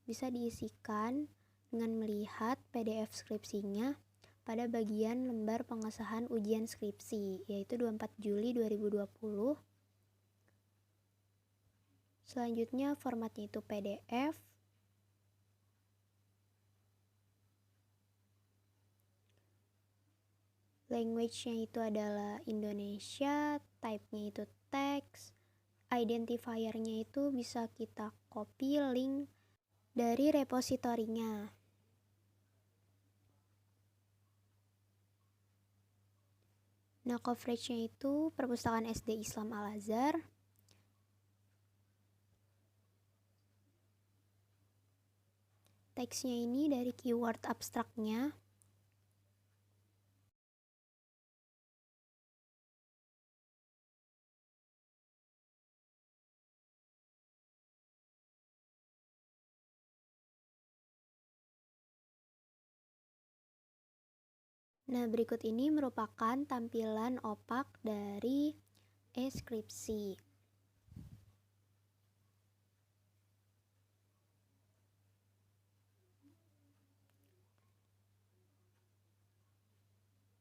bisa diisikan dengan melihat PDF skripsinya pada bagian lembar pengesahan ujian skripsi, yaitu 24 Juli 2020. Selanjutnya formatnya itu PDF. Language-nya itu adalah Indonesia, type-nya itu teks, identifier-nya itu bisa kita copy link dari repositorinya. Nah, coverage-nya itu Perpustakaan SD Islam Al-Azhar. Teksnya ini dari keyword abstraknya. Nah, berikut ini merupakan tampilan opak dari e-skripsi.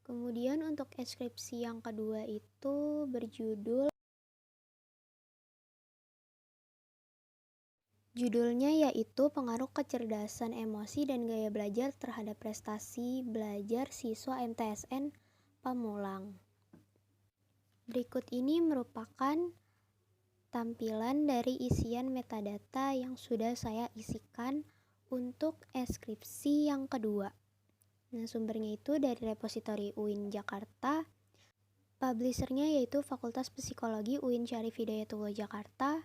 Kemudian untuk e-skripsi yang kedua itu judulnya yaitu Pengaruh Kecerdasan Emosi dan Gaya Belajar Terhadap Prestasi Belajar Siswa MTSN Pamulang. Berikut ini merupakan tampilan dari isian metadata yang sudah saya isikan untuk e-skripsi yang kedua. Nah, sumbernya itu dari repositori UIN Jakarta. Publishernya yaitu Fakultas Psikologi UIN Syarif Hidayatullah Jakarta.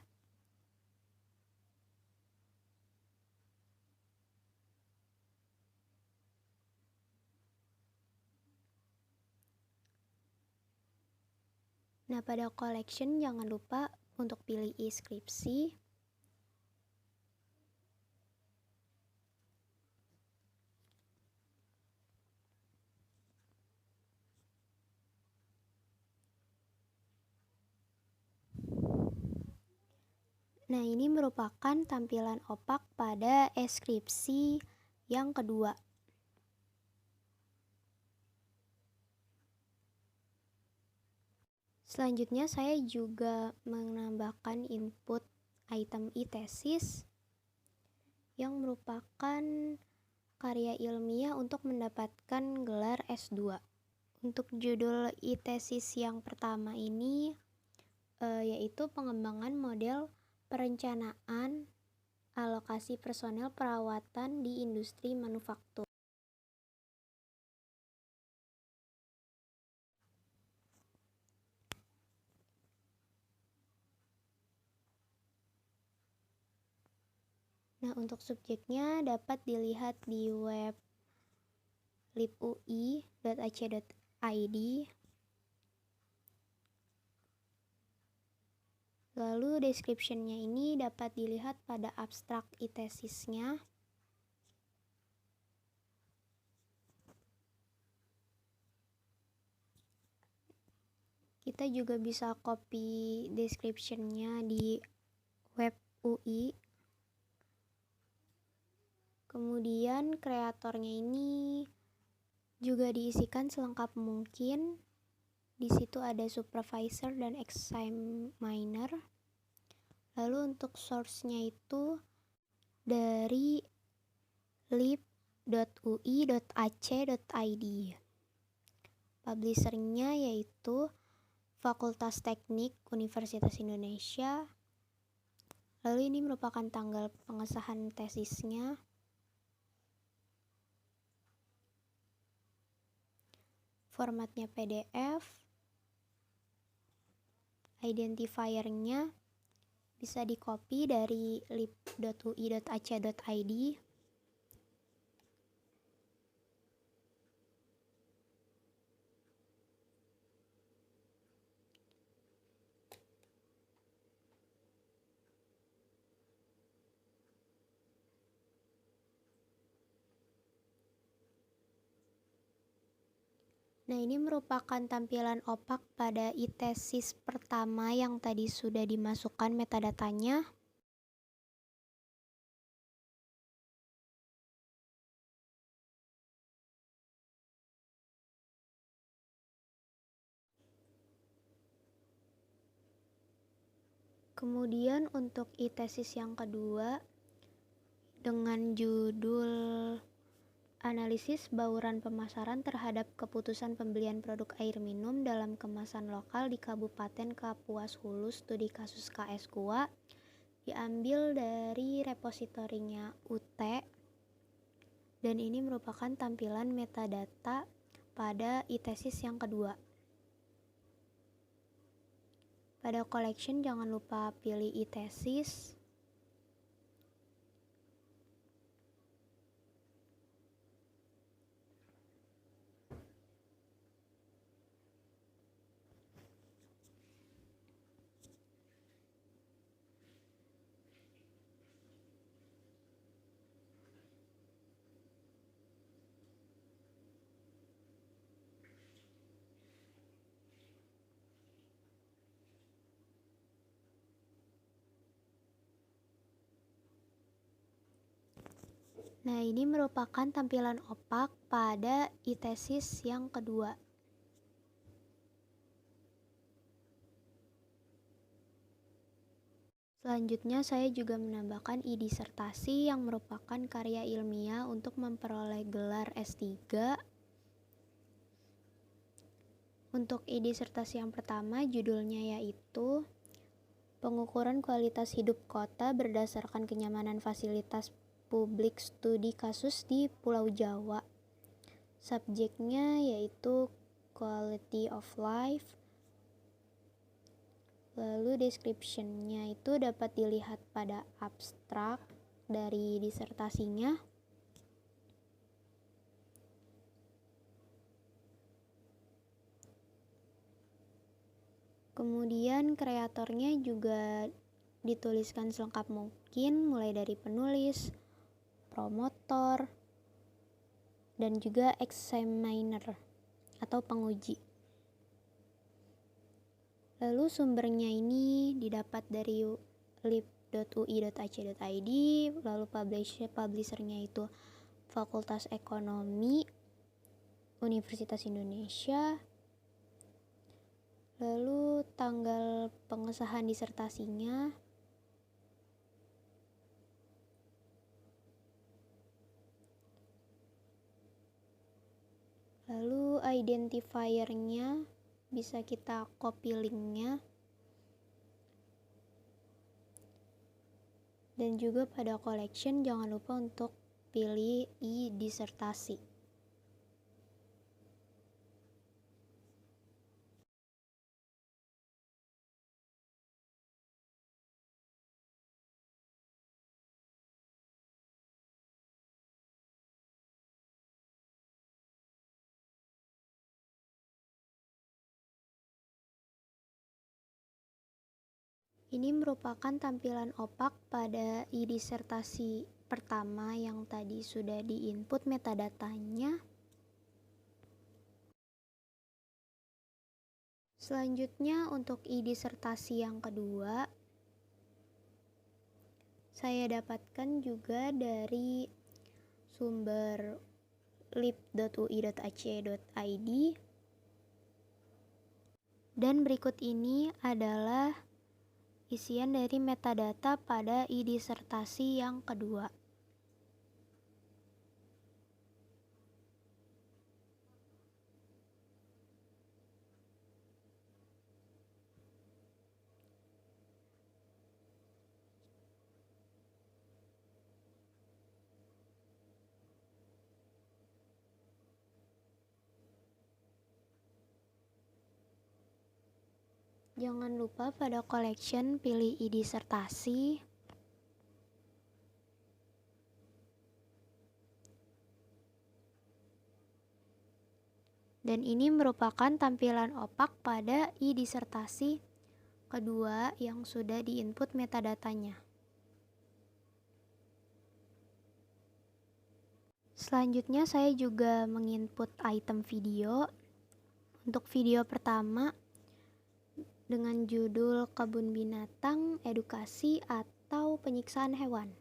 Nah, pada collection jangan lupa untuk pilih e-skripsi. Nah, ini merupakan tampilan opak pada e-skripsi yang kedua. Selanjutnya saya juga menambahkan input item e-tesis yang merupakan karya ilmiah untuk mendapatkan gelar S2. Untuk judul e-tesis yang pertama ini yaitu pengembangan model perencanaan alokasi personel perawatan di industri manufaktur. Nah, untuk subjeknya dapat dilihat di web libui.ac.id. Lalu description-nya ini dapat dilihat pada abstrak e-tesisnya. Kita juga bisa copy description-nya di web UI. Kemudian kreatornya ini juga diisikan selengkap mungkin. Di situ ada supervisor dan examiner. Lalu untuk source-nya itu dari lib.ui.ac.id. Publisher-nya yaitu Fakultas Teknik Universitas Indonesia. Lalu ini merupakan tanggal pengesahan tesisnya. Formatnya PDF. Identifier-nya bisa di-copy dari lib.ui.ac.id. Nah, ini merupakan tampilan opak pada e-tesis pertama yang tadi sudah dimasukkan metadatanya. Kemudian untuk e-tesis yang kedua dengan judul Analisis Bauran Pemasaran terhadap Keputusan Pembelian Produk Air Minum dalam Kemasan Lokal di Kabupaten Kapuas Hulu Studi Kasus KS KUA, diambil dari repositorinya UT, dan ini merupakan tampilan metadata pada e-tesis yang kedua. Pada collection jangan lupa pilih e-tesis. Nah, ini merupakan tampilan opak pada e-tesis yang kedua. Selanjutnya, saya juga menambahkan e-disertasi yang merupakan karya ilmiah untuk memperoleh gelar S3. Untuk e-disertasi yang pertama, judulnya yaitu Pengukuran Kualitas Hidup Kota Berdasarkan Kenyamanan Fasilitas Publik Studi Kasus di Pulau Jawa. Subjeknya yaitu Quality of Life. Lalu description-nya itu dapat dilihat pada abstrak dari disertasinya. Kemudian kreatornya juga dituliskan selengkap mungkin, mulai dari penulis, promotor, dan juga examiner atau penguji. Lalu sumbernya ini didapat dari lib.ui.ac.id, lalu publishernya itu Fakultas Ekonomi Universitas Indonesia. Lalu tanggal pengesahan disertasinya. Lalu identifier-nya bisa kita copy link-nya. Dan juga pada collection jangan lupa untuk pilih e-disertasi. Ini merupakan tampilan opak pada e-disertasi pertama yang tadi sudah di-input metadatanya. Selanjutnya untuk e-disertasi yang kedua, saya dapatkan juga dari sumber lib.ui.ac.id. Dan berikut ini adalah isian dari metadata pada e-disertasi yang kedua. Jangan lupa pada collection pilih e-disertasi. Dan ini merupakan tampilan opak pada e-disertasi kedua yang sudah di-input metadatanya. Selanjutnya saya juga menginput item video. Untuk video pertama dengan judul Kebun Binatang, Edukasi atau Penyiksaan Hewan.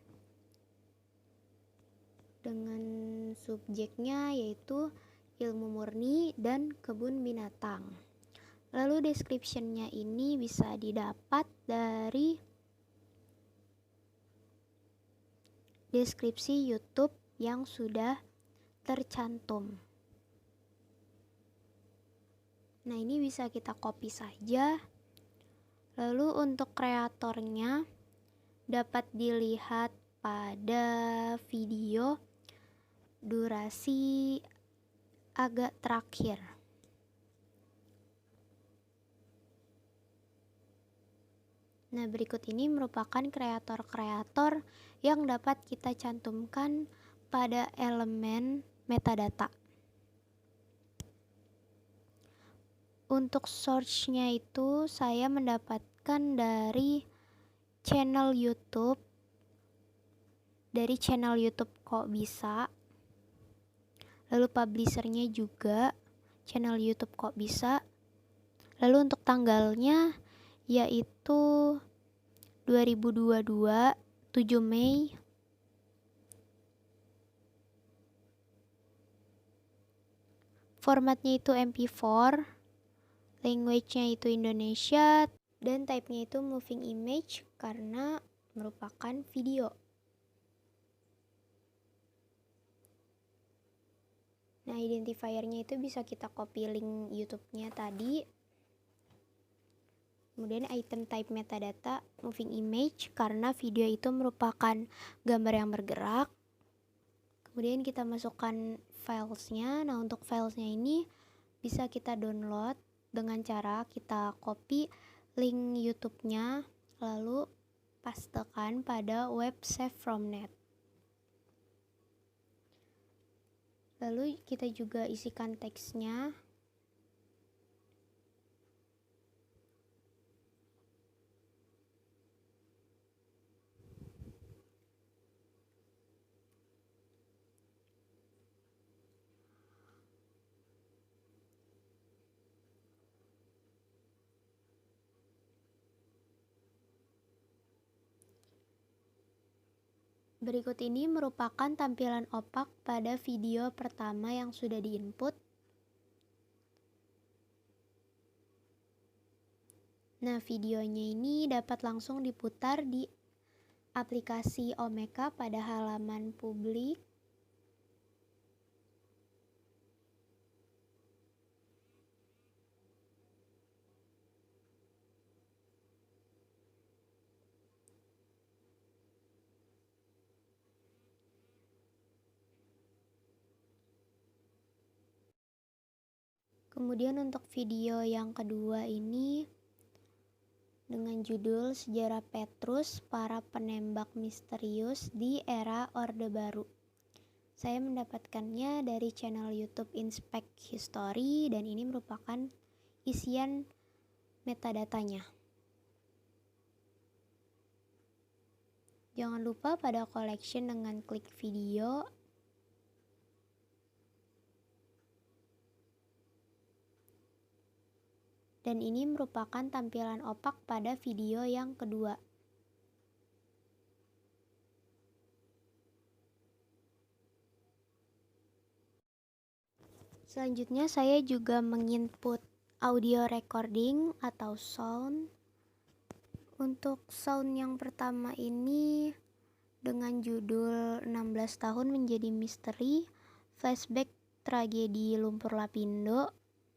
Dengan subjeknya yaitu ilmu murni dan kebun binatang. Lalu description-nya ini bisa didapat dari deskripsi YouTube yang sudah tercantum. Nah, ini bisa kita copy saja. Lalu untuk kreatornya dapat dilihat pada video durasi agak terakhir. Nah, berikut ini merupakan kreator-kreator yang dapat kita cantumkan pada elemen metadata. Untuk source-nya itu saya mendapatkan dari channel YouTube. Dari channel YouTube Kok Bisa. Lalu publisher-nya juga channel YouTube Kok Bisa. Lalu untuk tanggalnya yaitu 2022 7 Mei. Formatnya itu MP4, language-nya itu Indonesia, dan type-nya itu moving image karena merupakan video. Nah, identifier-nya itu bisa kita copy link YouTube-nya tadi. Kemudian item type metadata moving image karena video itu merupakan gambar yang bergerak. Kemudian kita masukkan filesnya. Nah, untuk filesnya ini bisa kita download dengan cara kita copy link YouTube-nya lalu pastekan pada web save from net. Lalu kita juga isikan teksnya. Berikut ini merupakan tampilan opak pada video pertama yang sudah diinput. Nah, videonya ini dapat langsung diputar di aplikasi Omeka pada halaman publik. Kemudian untuk video yang kedua ini dengan judul Sejarah Petrus, Para Penembak Misterius di Era Orde Baru. Saya mendapatkannya dari channel YouTube Inspect History dan ini merupakan isian metadatanya. Jangan lupa pada collection dengan klik video. Dan ini merupakan tampilan opak pada video yang kedua. Selanjutnya saya juga menginput audio recording atau sound. Untuk sound yang pertama ini dengan judul 16 tahun menjadi misteri, flashback tragedi Lumpur Lapindo,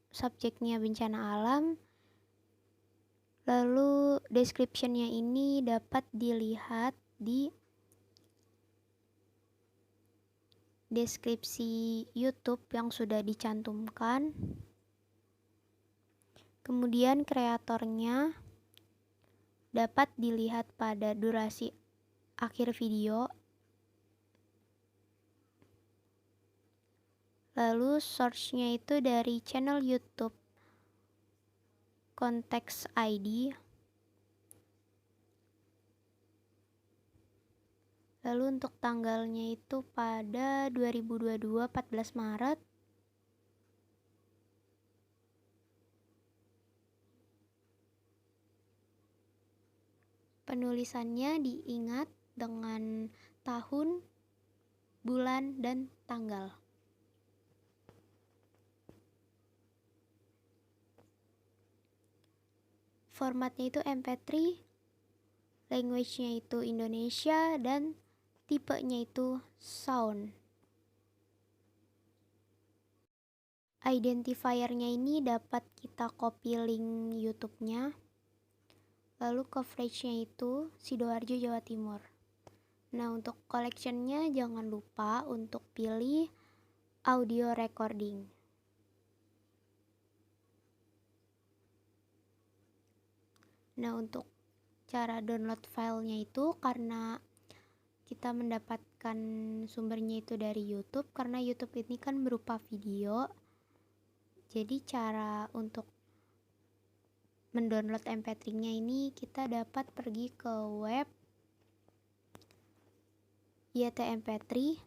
subjeknya bencana alam. Lalu description-nya ini dapat dilihat di deskripsi YouTube yang sudah dicantumkan. Kemudian kreatornya dapat dilihat pada durasi akhir video. Lalu source-nya itu dari channel YouTube Konteks ID. Lalu untuk tanggalnya itu pada 2022 14 Maret. Penulisannya diingat dengan tahun, bulan, dan tanggal. Formatnya itu MP3, language-nya itu Indonesia, dan tipenya itu sound. Identifier-nya ini dapat kita copy link YouTube-nya. Lalu coverage-nya itu Sidoarjo, Jawa Timur. Nah, untuk collection-nya jangan lupa untuk pilih audio recording. Nah, untuk cara download filenya itu karena kita mendapatkan sumbernya itu dari YouTube, karena YouTube ini kan berupa video. Jadi cara untuk mendownload MP3-nya ini kita dapat pergi ke web YTMP3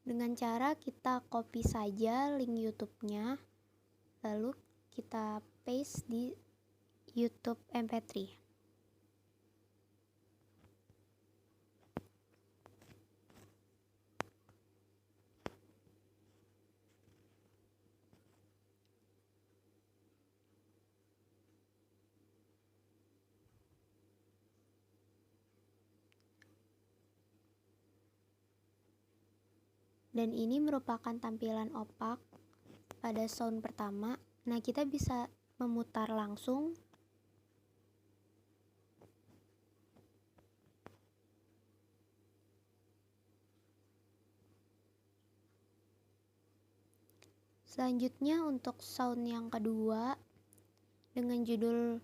dengan cara kita copy saja link YouTube-nya, lalu kita paste di YouTube MP3. Dan ini merupakan tampilan opak pada sound pertama. Nah, kita bisa memutar langsung. Selanjutnya untuk sound yang kedua dengan judul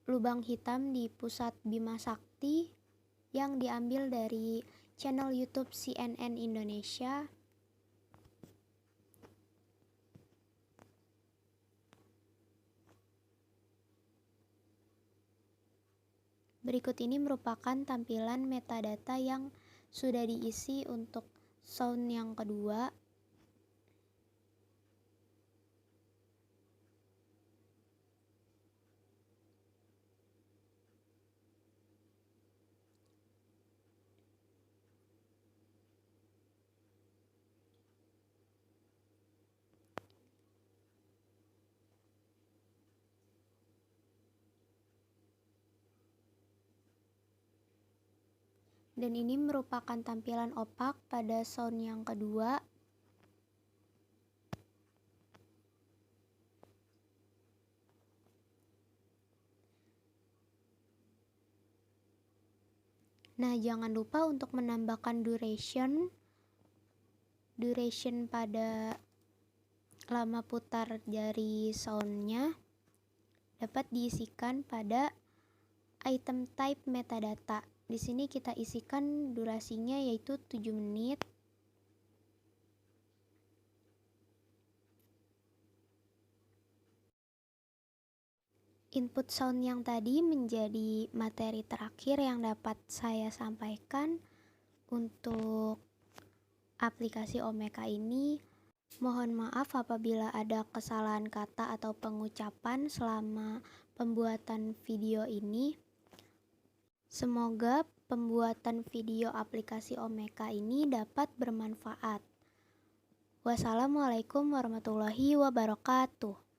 Lubang Hitam di Pusat Bima Sakti yang diambil dari channel YouTube CNN Indonesia. Berikut ini merupakan tampilan metadata yang sudah diisi untuk sound yang kedua. Dan ini merupakan tampilan opak pada sound yang kedua. Nah, jangan lupa untuk menambahkan duration pada lama putar dari soundnya dapat diisikan pada item type metadata. Di sini kita isikan durasinya yaitu 7 menit. Input sound yang tadi menjadi materi terakhir yang dapat saya sampaikan untuk aplikasi Omeka ini. Mohon maaf apabila ada kesalahan kata atau pengucapan selama pembuatan video ini. Semoga pembuatan video aplikasi Omeka ini dapat bermanfaat. Wassalamualaikum warahmatullahi wabarakatuh.